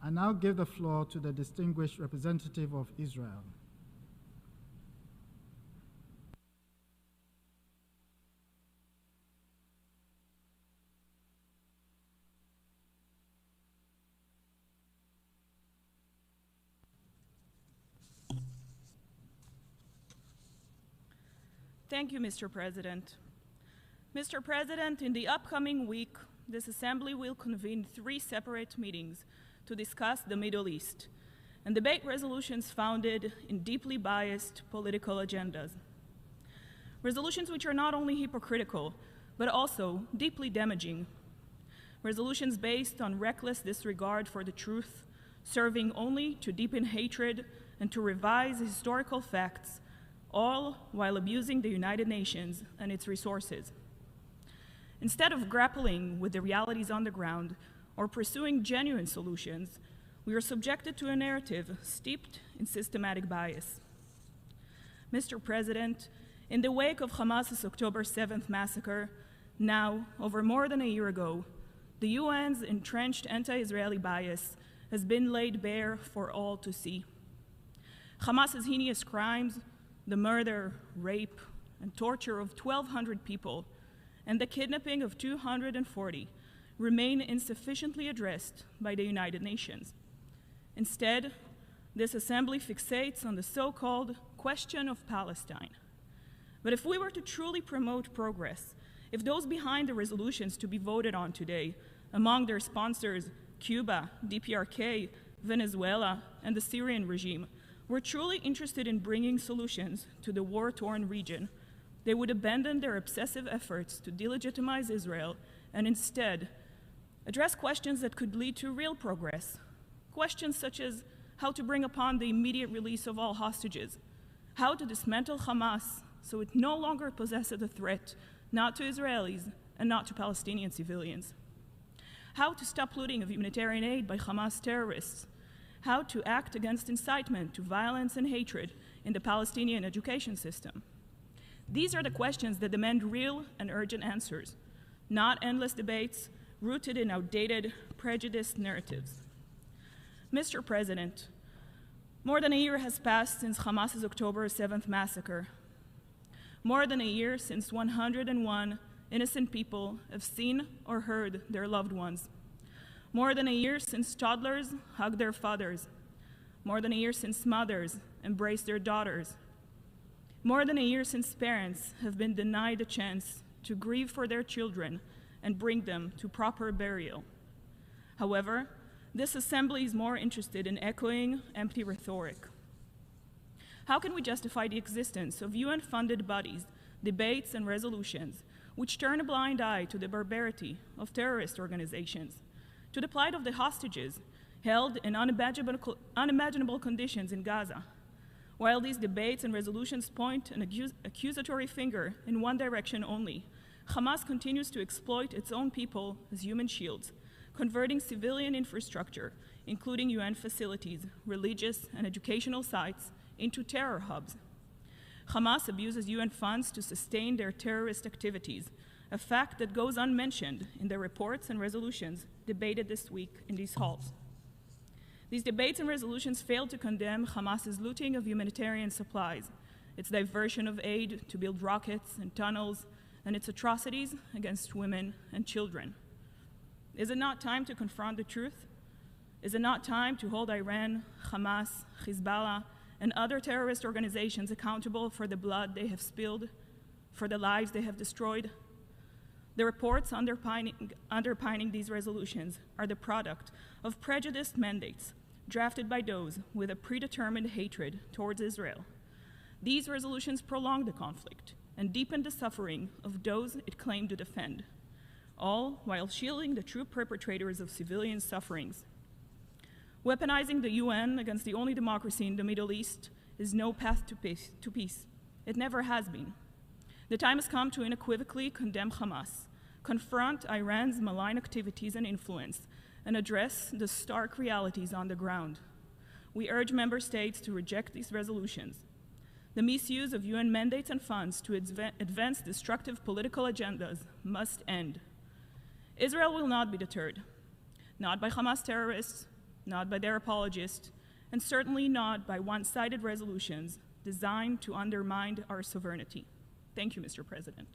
I now give the floor to the distinguished representative of Israel. Thank you, Mr. President. Mr. President, in the upcoming week, this Assembly will convene 3 separate meetings to discuss the Middle East and debate resolutions founded in deeply biased political agendas. Resolutions which are not only hypocritical, but also deeply damaging. Resolutions based on reckless disregard for the truth, serving only to deepen hatred and to revise historical facts, all while abusing the United Nations and its resources. Instead of grappling with the realities on the ground or pursuing genuine solutions, we are subjected to a narrative steeped in systematic bias. Mr. President, in the wake of Hamas's October 7th massacre, now over more than a year ago, the UN's entrenched anti-Israeli bias has been laid bare for all to see. Hamas's heinous crimes, the murder, rape, and torture of 1,200 people, and the kidnapping of 240 remain insufficiently addressed by the United Nations. Instead, this Assembly fixates on the so-called question of Palestine. But if we were to truly promote progress, if those behind the resolutions to be voted on today, among their sponsors, Cuba, DPRK, Venezuela, and the Syrian regime, were truly interested in bringing solutions to the war-torn region, they would abandon their obsessive efforts to delegitimize Israel and instead address questions that could lead to real progress. Questions such as how to bring upon the immediate release of all hostages, how to dismantle Hamas so it no longer possesses a threat not to Israelis and not to Palestinian civilians, how to stop looting of humanitarian aid by Hamas terrorists, how to act against incitement to violence and hatred in the Palestinian education system. These are the questions that demand real and urgent answers, not endless debates rooted in outdated, prejudiced narratives. Mr. President, more than a year has passed since Hamas's October 7th massacre. More than a year since 101 innocent people have seen or heard their loved ones. More than a year since toddlers hugged their fathers. More than a year since mothers embraced their daughters. More than a year since parents have been denied a chance to grieve for their children and bring them to proper burial. However, this Assembly is more interested in echoing empty rhetoric. How can we justify the existence of UN-funded bodies, debates, and resolutions which turn a blind eye to the barbarity of terrorist organizations, to the plight of the hostages held in unimaginable conditions in Gaza, while these debates and resolutions point an accusatory finger in one direction only? Hamas continues to exploit its own people as human shields, converting civilian infrastructure, including UN facilities, religious and educational sites, into terror hubs. Hamas abuses UN funds to sustain their terrorist activities, a fact that goes unmentioned in the reports and resolutions debated this week in these halls. These debates and resolutions fail to condemn Hamas's looting of humanitarian supplies, its diversion of aid to build rockets and tunnels, and its atrocities against women and children. Is it not time to confront the truth? Is it not time to hold Iran, Hamas, Hezbollah, and other terrorist organizations accountable for the blood they have spilled, for the lives they have destroyed? The reports underpinning these resolutions are the product of prejudiced mandates drafted by those with a predetermined hatred towards Israel. These resolutions prolong the conflict and deepen the suffering of those it claimed to defend, all while shielding the true perpetrators of civilian sufferings. Weaponizing the UN against the only democracy in the Middle East is no path to peace. It never has been. The time has come to unequivocally condemn Hamas, confront Iran's malign activities and influence, and address the stark realities on the ground. We urge member states to reject these resolutions. The misuse of UN mandates and funds to advance destructive political agendas must end. Israel will not be deterred, not by Hamas terrorists, not by their apologists, and certainly not by one-sided resolutions designed to undermine our sovereignty. Thank you, Mr. President.